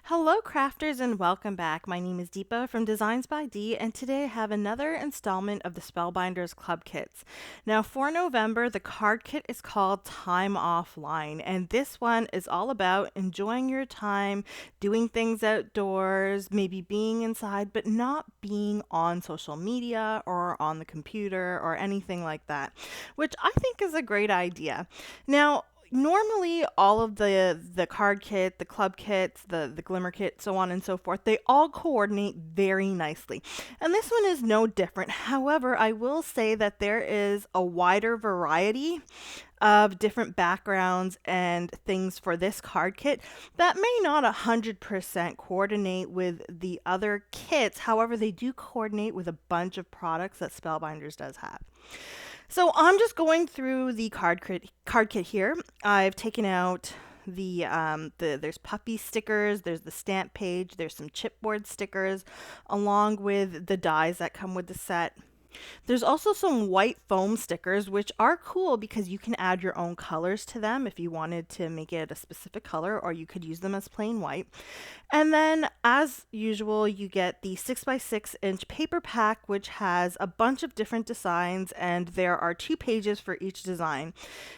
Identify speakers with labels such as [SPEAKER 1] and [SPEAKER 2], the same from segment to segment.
[SPEAKER 1] Hello crafters and welcome back. My name is Deepa from DeeZinesByD and today I have another installment of the Spellbinders Club Kits. Now for November, the card kit is called Time Offline, and this one is all about enjoying your time, doing things outdoors, maybe being inside, but not being on social media or on the computer or anything like that, which I think is a great idea. Now, normally all of the card kit, the club kits, the glimmer kit, so on and so forth, they all coordinate very nicely, and this one is no different. However, I will say that there is a wider variety of different backgrounds and things for this card kit that may not 100% coordinate with the other kits. However, they do coordinate with a bunch of products that Spellbinders does have. So I'm just going through the card kit here. I've taken out there's puffy stickers, there's the stamp page, there's some chipboard stickers, along with the dies that come with the set. There's also some white foam stickers, which are cool because you can add your own colors to them if you wanted to make it a specific color, or you could use them as plain white. And then, as usual, you get the 6x6 inch paper pack, which has a bunch of different designs, and there are 2 pages for each design.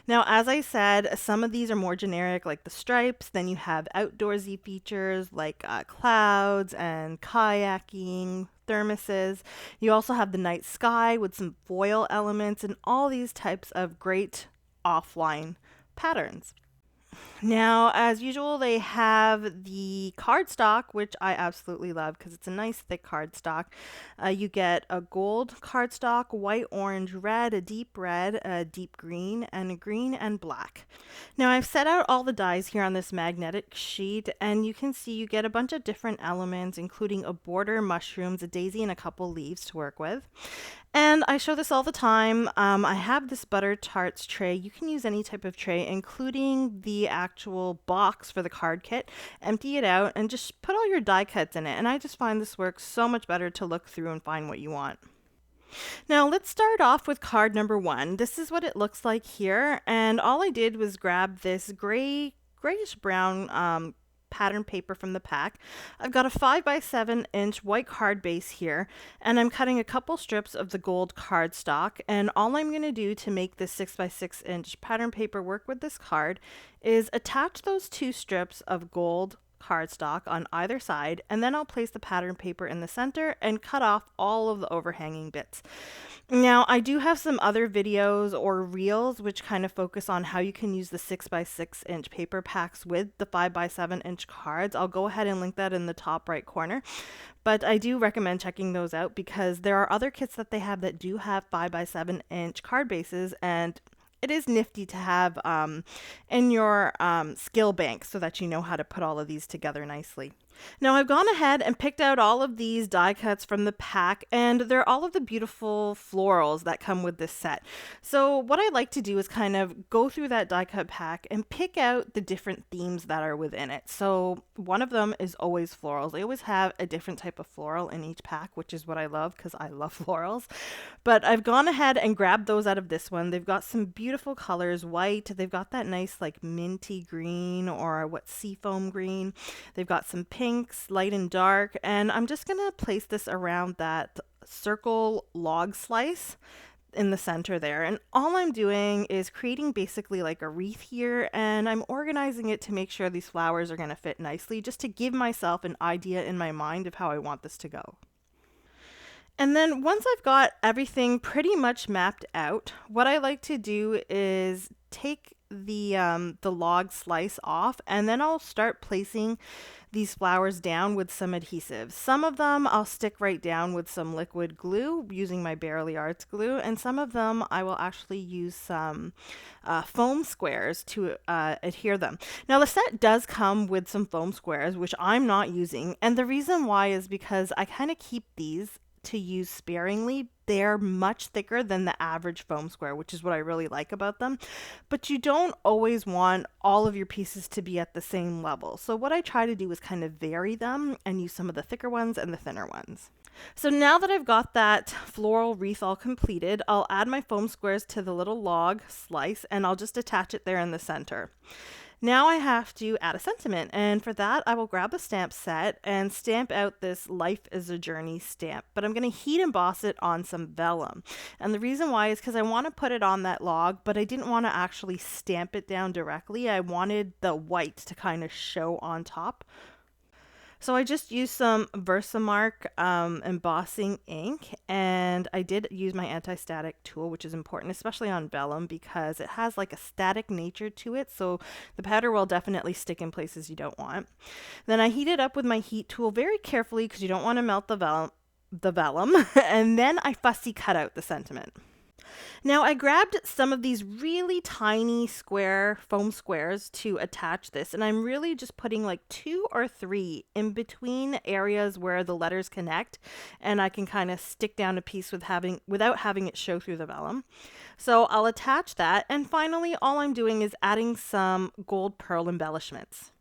[SPEAKER 1] Now, as I said, some of these are more generic, like the stripes. Then you have outdoorsy features like clouds and kayaking, thermoses. You also have the night sky with some foil elements and all these types of great offline patterns. Now, as usual, they have the cardstock, which I absolutely love because it's a nice thick cardstock. You get a gold cardstock, white, orange, red, a deep green, and a green and black. Now, I've set out all the dies here on this magnetic sheet, and you can see you get a bunch of different elements, including a border, mushrooms, a daisy, and a couple leaves to work with. And I show this all the time. I have this butter tarts tray. You can use any type of tray, including the actual box for the card kit. Empty it out and just put all your die cuts in it. And I just find this works so much better to look through and find what you want. Now let's start off with card number 1. This is what it looks like here. And all I did was grab this grayish brown pattern paper from the pack. I've got a 5x7 inch white card base here, and I'm cutting a couple strips of the gold cardstock, and all I'm going to do to make this 6x6 inch pattern paper work with this card is attach those 2 strips of gold cardstock on either side, and then I'll place the pattern paper in the center and cut off all of the overhanging bits. Now, I do have some other videos or reels which kind of focus on how you can use the 6x6 inch paper packs with the 5x7 inch cards. I'll go ahead and link that in the top right corner. But I do recommend checking those out because there are other kits that they have that do have 5x7 inch card bases, and it is nifty to have in your skill bank so that you know how to put all of these together nicely. Now I've gone ahead and picked out all of these die cuts from the pack, and they're all of the beautiful florals that come with this set. So what I like to do is kind of go through that die cut pack and pick out the different themes that are within it. So one of them is always florals. They always have a different type of floral in each pack, which is what I love because I love florals. But I've gone ahead and grabbed those out of this one. They've got some beautiful colors, white. They've got that nice like minty green or what seafoam green. They've got some pinks, light and dark, and I'm just gonna place this around that circle log slice in the center there. And all I'm doing is creating basically like a wreath here, and I'm organizing it to make sure these flowers are gonna fit nicely, just to give myself an idea in my mind of how I want this to go. And then once I've got everything pretty much mapped out, what I like to do is take the log slice off, and then I'll start placing these flowers down with some adhesive. Some of them I'll stick right down with some liquid glue using my Barely Arts glue, and some of them I will actually use some foam squares to adhere them. Now the set does come with some foam squares, which I'm not using, and the reason why is because I kind of keep these to use sparingly. They're much thicker than the average foam square, which is what I really like about them. But you don't always want all of your pieces to be at the same level. So what I try to do is kind of vary them and use some of the thicker ones and the thinner ones. So now that I've got that floral wreath all completed, I'll add my foam squares to the little log slice, and I'll just attach it there in the center. Now I have to add a sentiment, and for that I will grab a stamp set and stamp out this Life is a Journey stamp, but I'm going to heat emboss it on some vellum. And the reason why is because I want to put it on that log, but I didn't want to actually stamp it down directly. I wanted the white to kind of show on top. So I just used some Versamark embossing ink, and I did use my anti-static tool, which is important, especially on vellum, because it has like a static nature to it. So the powder will definitely stick in places you don't want. Then I heat it up with my heat tool very carefully because you don't want to melt the vellum, and then I fussy cut out the sentiment. Now I grabbed some of these really tiny square foam squares to attach this, and I'm really just putting like 2 or 3 in between areas where the letters connect, and I can kind of stick down a piece without having it show through the vellum. So I'll attach that, and finally all I'm doing is adding some gold pearl embellishments.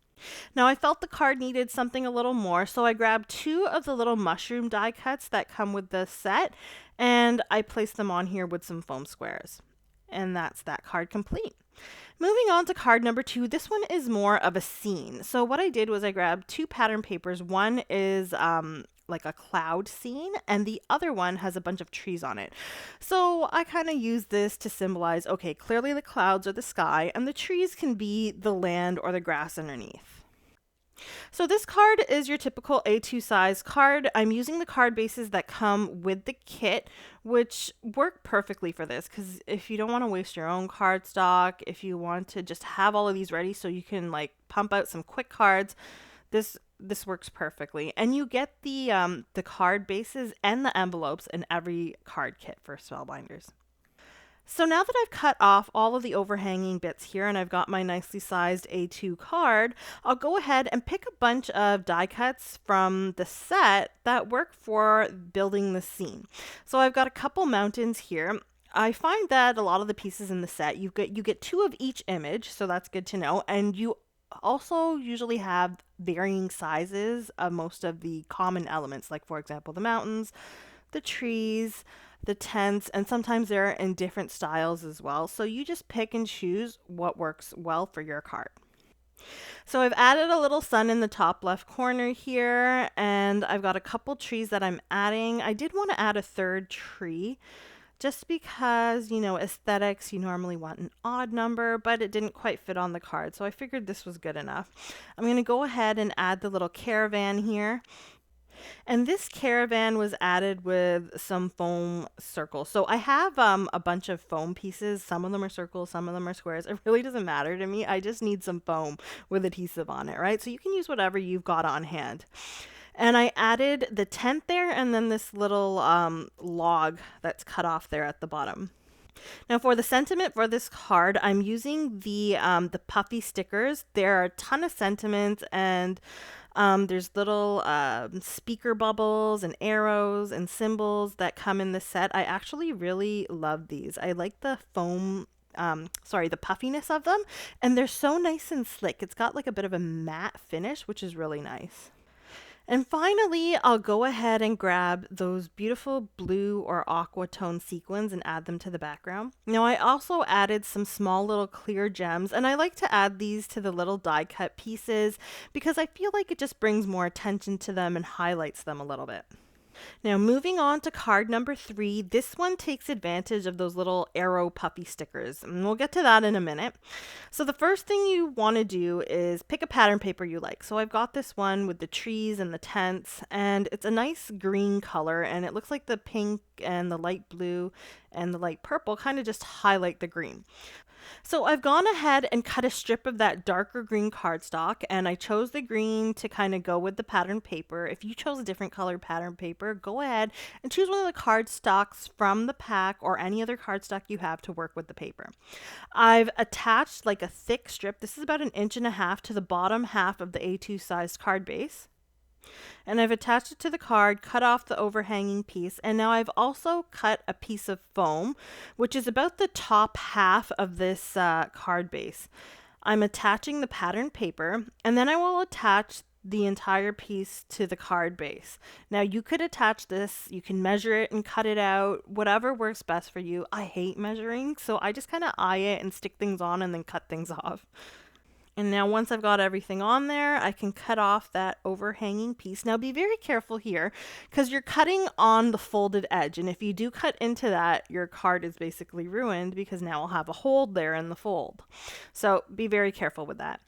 [SPEAKER 1] Now I felt the card needed something a little more, so I grabbed 2 of the little mushroom die cuts that come with the set, and I placed them on here with some foam squares. And that's that card complete. Moving on to card number 2, this one is more of a scene. So what I did was I grabbed 2 pattern papers. One is like a cloud scene, and the other one has a bunch of trees on it. So I kind of use this to symbolize, okay, clearly the clouds are the sky and the trees can be the land or the grass underneath. So this card is your typical A2 size card. I'm using the card bases that come with the kit, which work perfectly for this, because if you don't want to waste your own cardstock, if you want to just have all of these ready so you can like pump out some quick cards, this works perfectly. And you get the card bases and the envelopes in every card kit for Spellbinders. So now that I've cut off all of the overhanging bits here and I've got my nicely sized A2 card, I'll go ahead and pick a bunch of die cuts from the set that work for building the scene. So I've got a couple mountains here. I find that a lot of the pieces in the set, you get 2 of each image, so that's good to know, and you also usually have varying sizes of most of the common elements, like for example the mountains, the trees, the tents, and sometimes they're in different styles as well. So you just pick and choose what works well for your card. So I've added a little sun in the top left corner here, and I've got a couple trees that I'm adding. I did want to add a 3rd tree just because, aesthetics, you normally want an odd number, but it didn't quite fit on the card. So I figured this was good enough. I'm going to go ahead and add the little caravan here. And this caravan was added with some foam circles. So I have a bunch of foam pieces. Some of them are circles, some of them are squares. It really doesn't matter to me. I just need some foam with adhesive on it, right? So you can use whatever you've got on hand. And I added the tent there and then this little log that's cut off there at the bottom. Now for the sentiment for this card, I'm using the puffy stickers. There are a ton of sentiments, and there's little speaker bubbles and arrows and symbols that come in the set. I actually really love these. I like the foam, the puffiness of them, and they're so nice and slick. It's got like a bit of a matte finish, which is really nice. And finally, I'll go ahead and grab those beautiful blue or aqua tone sequins and add them to the background. Now I also added some small little clear gems, and I like to add these to the little die cut pieces because I feel like it just brings more attention to them and highlights them a little bit. Now moving on to card number 3, this one takes advantage of those little arrow puffy stickers, and we'll get to that in a minute. So the first thing you want to do is pick a pattern paper you like. So I've got this one with the trees and the tents, and it's a nice green color, and it looks like the pink and the light blue and the light purple kind of just highlight the green. So I've gone ahead and cut a strip of that darker green cardstock, and I chose the green to kind of go with the pattern paper. If you chose a different color pattern paper, go ahead and choose one of the cardstocks from the pack or any other cardstock you have to work with the paper. I've attached like a thick strip. This is about 1.5 inches to the bottom half of the A2 sized card base. And I've attached it to the card, cut off the overhanging piece, and now I've also cut a piece of foam, which is about the top half of this card base. I'm attaching the pattern paper, and then I will attach the entire piece to the card base. Now you could attach this, you can measure it and cut it out, whatever works best for you. I hate measuring, so I just kind of eye it and stick things on and then cut things off. And now once I've got everything on there, I can cut off that overhanging piece. Now be very careful here because you're cutting on the folded edge. And if you do cut into that, your card is basically ruined because now I'll have a hole there in the fold. So be very careful with that.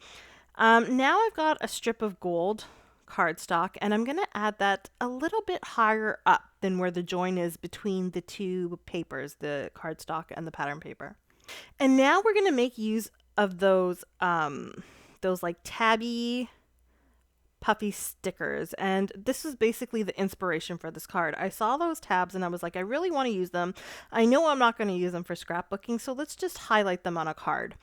[SPEAKER 1] Now I've got a strip of gold cardstock and I'm going to add that a little bit higher up than where the join is between the two papers, the cardstock and the pattern paper. And now we're going to make use of those like tabby puffy stickers, and this is basically the inspiration for this card. I saw those tabs and I was like, I really want to use them. I know I'm not going to use them for scrapbooking, so let's just highlight them on a card.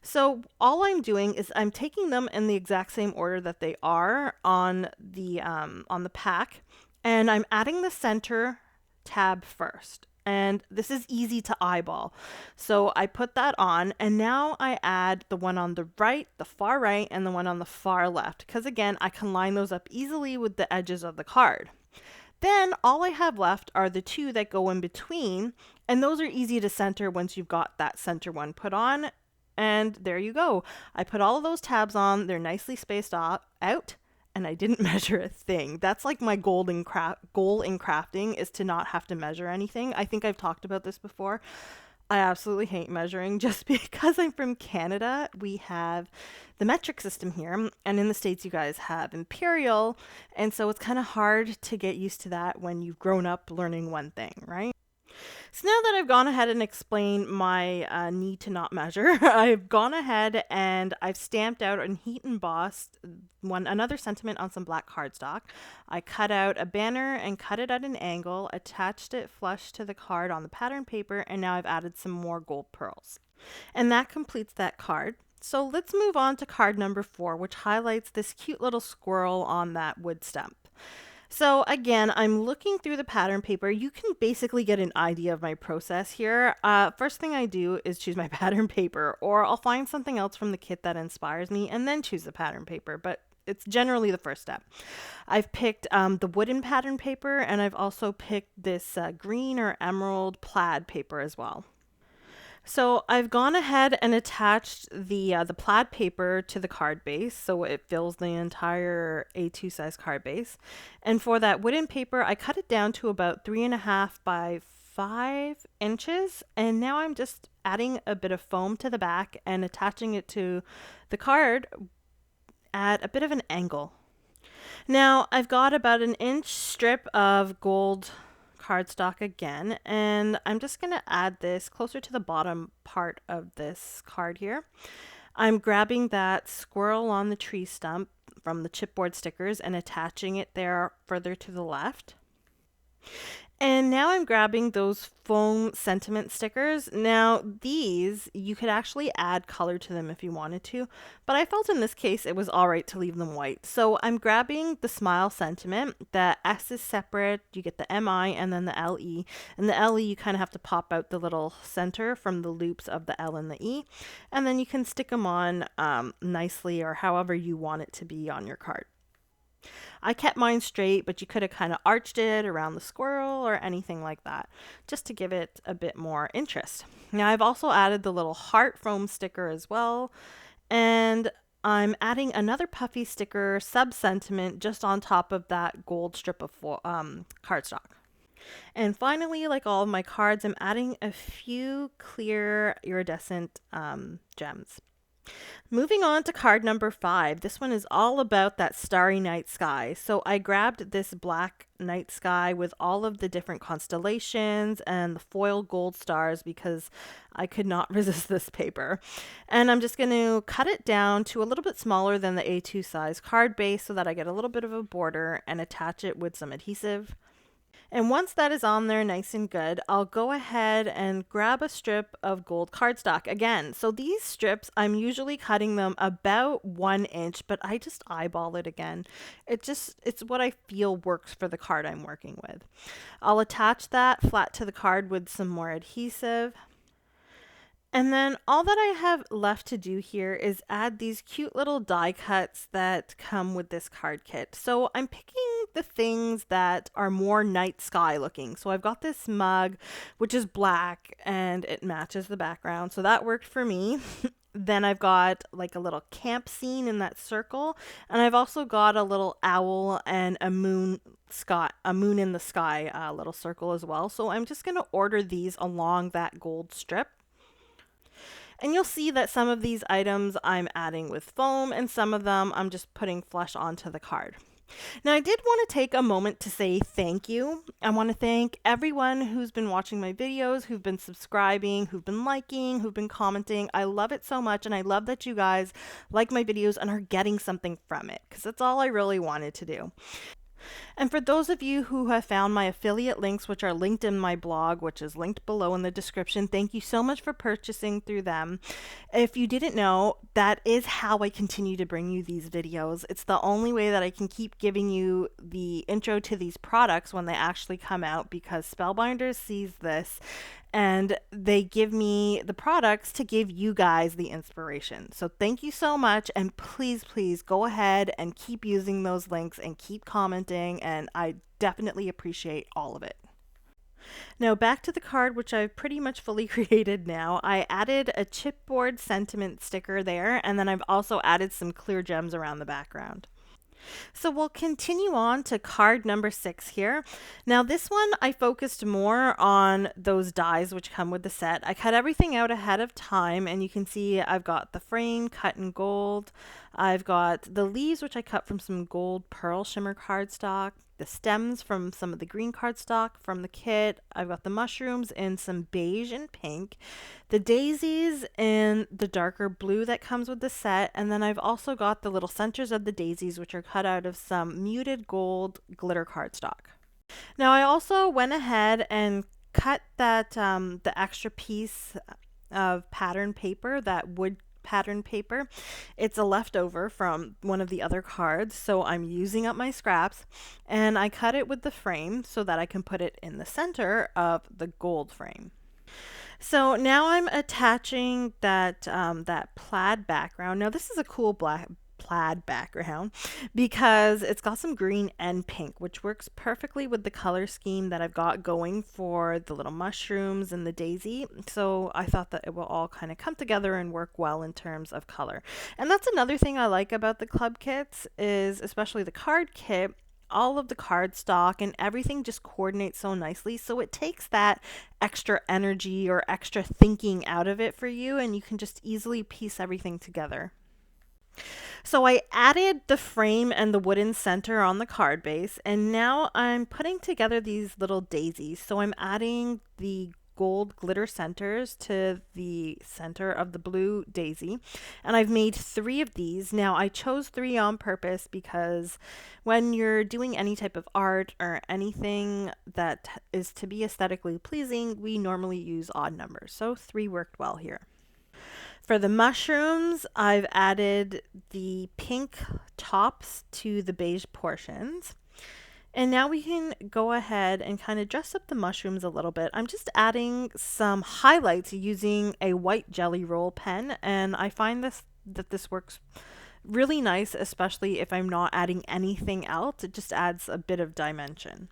[SPEAKER 1] So all I'm doing is I'm taking them in the exact same order that they are on the pack, and I'm adding the center tab first. And this is easy to eyeball. So I put that on, and now I add the one on the right, the far right, and the one on the far left, because again, I can line those up easily with the edges of the card. Then all I have left are the two that go in between, and those are easy to center once you've got that center one put on. And there you go. I put all of those tabs on. They're nicely spaced out. And I didn't measure a thing. That's like my goal in crafting, is to not have to measure anything. I think I've talked about this before. I absolutely hate measuring just because I'm from Canada. We have the metric system here, and in the States you guys have imperial, and so it's kind of hard to get used to that when you've grown up learning one thing, right? So now that I've gone ahead and explained my need to not measure, I've gone ahead and I've stamped out and heat embossed another sentiment on some black cardstock. I cut out a banner and cut it at an angle, attached it flush to the card on the pattern paper, and now I've added some more gold pearls. And that completes that card. So let's move on to card number 4, which highlights this cute little squirrel on that wood stump. So again, I'm looking through the pattern paper. You can basically get an idea of my process here. First thing I do is choose my pattern paper, or I'll find something else from the kit that inspires me and then choose the pattern paper, but it's generally the first step. I've picked the wooden pattern paper, and I've also picked this green or emerald plaid paper as well. So I've gone ahead and attached the plaid paper to the card base, so it fills the entire A2 size card base. And for that wooden paper, I cut it down to about 3.5 by 5 inches. And now I'm just adding a bit of foam to the back and attaching it to the card at a bit of an angle. Now I've got about an inch strip of gold cardstock again, and I'm just going to add this closer to the bottom part of this card here. I'm grabbing that squirrel on the tree stump from the chipboard stickers and attaching it there further to the left. And now I'm grabbing those foam sentiment stickers. Now these, you could actually add color to them if you wanted to, but I felt in this case it was all right to leave them white. So I'm grabbing the smile sentiment. The S is separate, you get the MI and then the LE. And the LE, you kind of have to pop out the little center from the loops of the L and the E. And then you can stick them on nicely or however you want it to be on your card. I kept mine straight, but you could have kind of arched it around the squirrel or anything like that, just to give it a bit more interest. Now I've also added the little heart foam sticker as well, and I'm adding another puffy sticker sub-sentiment just on top of that gold strip of cardstock. And finally, like all of my cards, I'm adding a few clear iridescent gems. Moving on to card number 5. This one is all about that starry night sky. So I grabbed this black night sky with all of the different constellations and the foil gold stars because I could not resist this paper. And I'm just going to cut it down to a little bit smaller than the A2 size card base so that I get a little bit of a border and attach it with some adhesive. And once that is on there nice and good, I'll go ahead and grab a strip of gold cardstock again. So these strips, I'm usually cutting them about 1 inch, but I just eyeball it again. It's what I feel works for the card I'm working with. I'll attach that flat to the card with some more adhesive. And then all that I have left to do here is add these cute little die cuts that come with this card kit. So I'm picking the things that are more night sky looking. So I've got this mug, which is black and it matches the background. So that worked for me. Then I've got like a little camp scene in that circle, and I've also got a little owl and a moon in the sky little circle as well. So I'm just going to order these along that gold strip. And you'll see that some of these items I'm adding with foam and some of them I'm just putting flesh onto the card. Now, I did want to take a moment to say thank you. I want to thank everyone who's been watching my videos, who've been subscribing, who've been liking, who've been commenting. I love it so much, and I love that you guys like my videos and are getting something from it, because that's all I really wanted to do. And for those of you who have found my affiliate links, which are linked in my blog, which is linked below in the description, thank you so much for purchasing through them. If you didn't know, that is how I continue to bring you these videos. It's the only way that I can keep giving you the intro to these products when they actually come out, because Spellbinders sees this and they give me the products to give you guys the inspiration. So thank you so much, and please, please go ahead and keep using those links and keep commenting, and I definitely appreciate all of it. Now back to the card, which I've pretty much fully created now. I added a chipboard sentiment sticker there, and then I've also added some clear gems around the background. So we'll continue on to card number 6 here. Now this one I focused more on those dies which come with the set. I cut everything out ahead of time, and you can see I've got the frame cut in gold. I've got the leaves, which I cut from some gold pearl shimmer cardstock, the stems from some of the green cardstock from the kit. I've got the mushrooms in some beige and pink, the daisies in the darker blue that comes with the set, and then I've also got the little centers of the daisies, which are cut out of some muted gold glitter cardstock. Now I also went ahead and cut that the extra piece of pattern paper, that wood pattern paper. It's a leftover from one of the other cards, so I'm using up my scraps, and I cut it with the frame so that I can put it in the center of the gold frame. So now I'm attaching that plaid background. Now this is a cool plaid background because it's got some green and pink, which works perfectly with the color scheme that I've got going for the little mushrooms and the daisy. So I thought that it will all kind of come together and work well in terms of color. And that's another thing I like about the club kits, is especially the card kit, all of the cardstock and everything just coordinates so nicely, so it takes that extra energy or extra thinking out of it for you, and you can just easily piece everything together. So I added the frame and the wooden center on the card base, and now I'm putting together these little daisies. So I'm adding the gold glitter centers to the center of the blue daisy, and I've made 3 of these. Now I chose 3 on purpose because when you're doing any type of art or anything that is to be aesthetically pleasing, we normally use odd numbers, so 3 worked well here. For the mushrooms, I've added the pink tops to the beige portions. And now we can go ahead and kind of dress up the mushrooms a little bit. I'm just adding some highlights using a white jelly roll pen, and I find that this works really nice, especially if I'm not adding anything else. It just adds a bit of dimension.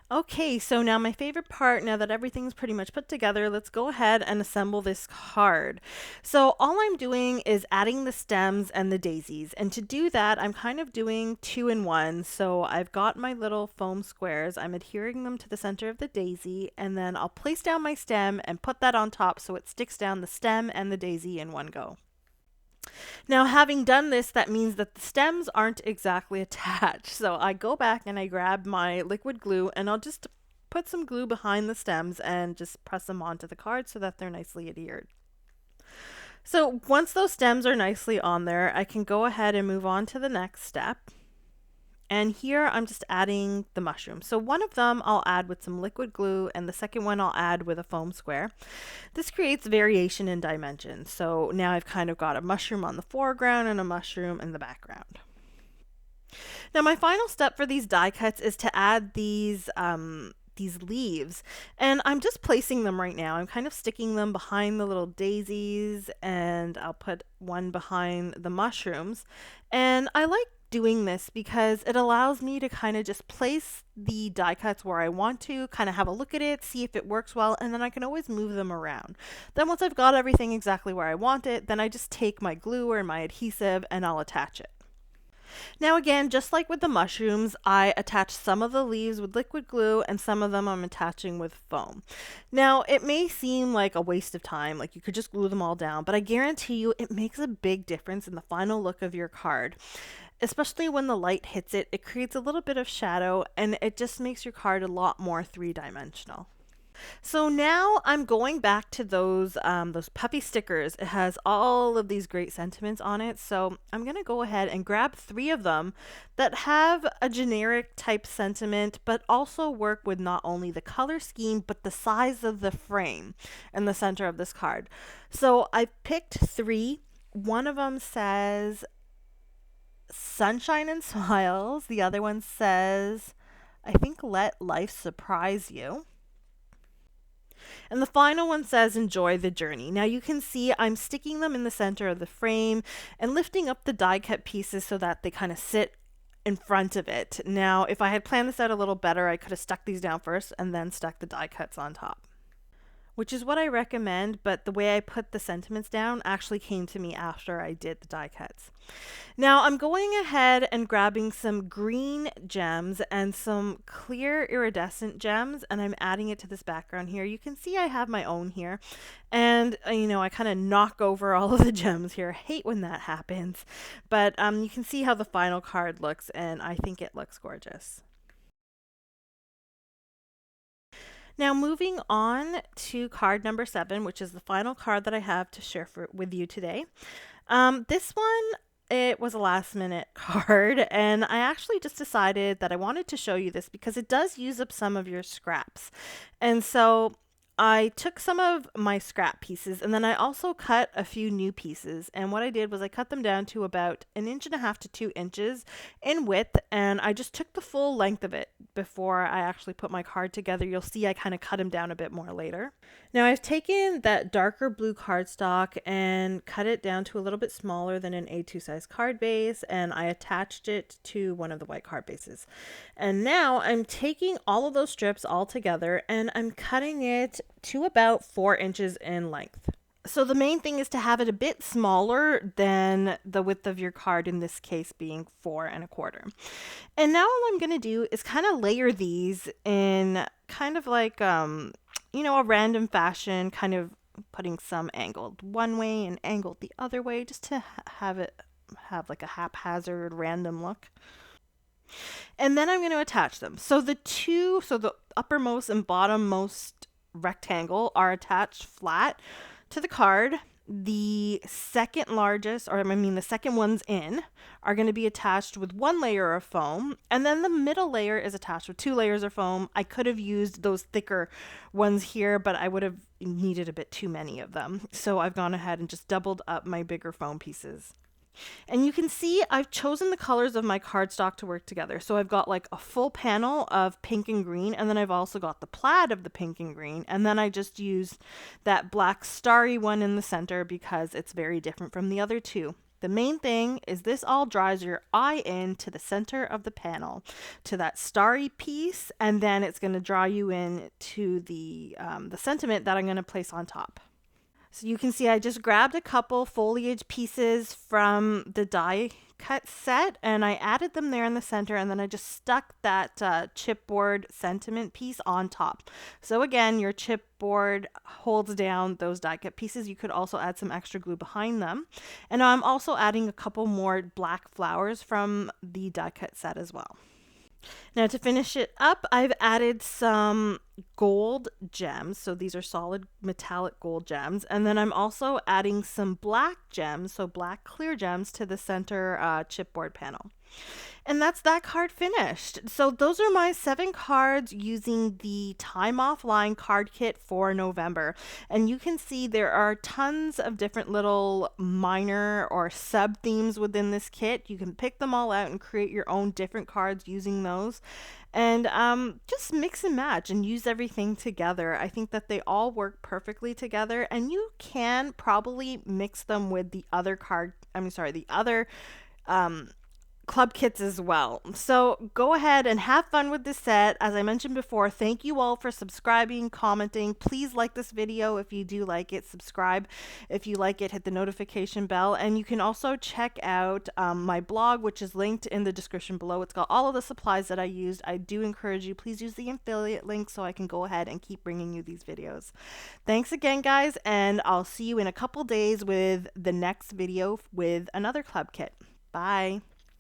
[SPEAKER 1] Okay, so now my favorite part, now that everything's pretty much put together, let's go ahead and assemble this card. So all I'm doing is adding the stems and the daisies, and to do that I'm kind of doing 2 in 1. So I've got my little foam squares, I'm adhering them to the center of the daisy, and then I'll place down my stem and put that on top so it sticks down the stem and the daisy in one go. Now, having done this, that means that the stems aren't exactly attached. So I go back and I grab my liquid glue, and I'll just put some glue behind the stems and just press them onto the card so that they're nicely adhered. So once those stems are nicely on there, I can go ahead and move on to the next step. And here I'm just adding the mushrooms. So one of them I'll add with some liquid glue, and the second one I'll add with a foam square. This creates variation in dimension. So now I've kind of got a mushroom on the foreground and a mushroom in the background. Now my final step for these die cuts is to add these leaves, and I'm just placing them right now. I'm kind of sticking them behind the little daisies, and I'll put one behind the mushrooms. And I like doing this because it allows me to kind of just place the die cuts where I want to, kind of have a look at it, see if it works well, and then I can always move them around. Then once I've got everything exactly where I want it, then I just take my glue or my adhesive and I'll attach it. Now again, just like with the mushrooms, I attach some of the leaves with liquid glue and some of them I'm attaching with foam. Now it may seem like a waste of time, like you could just glue them all down, but I guarantee you it makes a big difference in the final look of your card. Especially when the light hits it, it creates a little bit of shadow and it just makes your card a lot more three-dimensional. So now I'm going back to those puffy stickers. It has all of these great sentiments on it. So I'm going to go ahead and grab 3 of them that have a generic type sentiment, but also work with not only the color scheme, but the size of the frame in the center of this card. So I picked 3. One of them says sunshine and smiles. The other one says, I think, let life surprise you. And the final one says, enjoy the journey. Now you can see I'm sticking them in the center of the frame and lifting up the die cut pieces so that they kind of sit in front of it. Now, if I had planned this out a little better, I could have stuck these down first and then stuck the die cuts on top, which is what I recommend, but the way I put the sentiments down actually came to me after I did the die cuts. Now I'm going ahead and grabbing some green gems and some clear iridescent gems, and I'm adding it to this background here. You can see I have my own here, and I kind of knock over all of the gems here. I hate when that happens, but you can see how the final card looks, and I think it looks gorgeous. Now moving on to card number 7, which is the final card that I have to share with you today. This one, it was a last minute card, and I actually just decided that I wanted to show you this because it does use up some of your scraps. And so I took some of my scrap pieces and then I also cut a few new pieces. And what I did was I cut them down to about 1.5 to 2 inches in width, and I just took the full length of it before I actually put my card together. You'll see I kind of cut them down a bit more later. Now I've taken that darker blue cardstock and cut it down to a little bit smaller than an A2 size card base, and I attached it to one of the white card bases. And now I'm taking all of those strips all together and I'm cutting it to about 4 inches in length. So the main thing is to have it a bit smaller than the width of your card, in this case being 4.25. And now all I'm going to do is kind of layer these in kind of like, a random fashion, kind of putting some angled one way and angled the other way, just to have like a haphazard random look. And then I'm going to attach them. So the uppermost and bottommost rectangle are attached flat to the card. The second ones in are going to be attached with 1 layer of foam, and then the middle layer is attached with 2 layers of foam. I could have used those thicker ones here, but I would have needed a bit too many of them. So I've gone ahead and just doubled up my bigger foam pieces. And you can see I've chosen the colors of my cardstock to work together. So I've got like a full panel of pink and green, and then I've also got the plaid of the pink and green. And then I just used that black starry one in the center because it's very different from the other 2. The main thing is this all draws your eye in to the center of the panel, to that starry piece, and then it's going to draw you in to the sentiment that I'm going to place on top. So you can see I just grabbed a couple foliage pieces from the die cut set and I added them there in the center, and then I just stuck that chipboard sentiment piece on top. So again, your chipboard holds down those die cut pieces. You could also add some extra glue behind them. And I'm also adding a couple more black flowers from the die cut set as well. Now to finish it up, I've added some gold gems. So these are solid metallic gold gems. And then I'm also adding some black gems, so black clear gems, to the center chipboard panel. And that's that card finished. So those are my 7 cards using the Time Offline card kit for November. And you can see there are tons of different little minor or sub themes within this kit. You can pick them all out and create your own different cards using those. And just mix and match and use everything together. I think that they all work perfectly together, and you can probably mix them with the other club kits as well. So go ahead and have fun with this set. As I mentioned before, thank you all for subscribing, commenting. Please like this video if you do like it. Subscribe if you like it. Hit the notification bell. And you can also check out my blog, which is linked in the description below. It's got all of the supplies that I used. I do encourage you, please use the affiliate link so I can go ahead and keep bringing you these videos. Thanks again, guys, and I'll see you in a couple days with the next video with another club kit. Bye.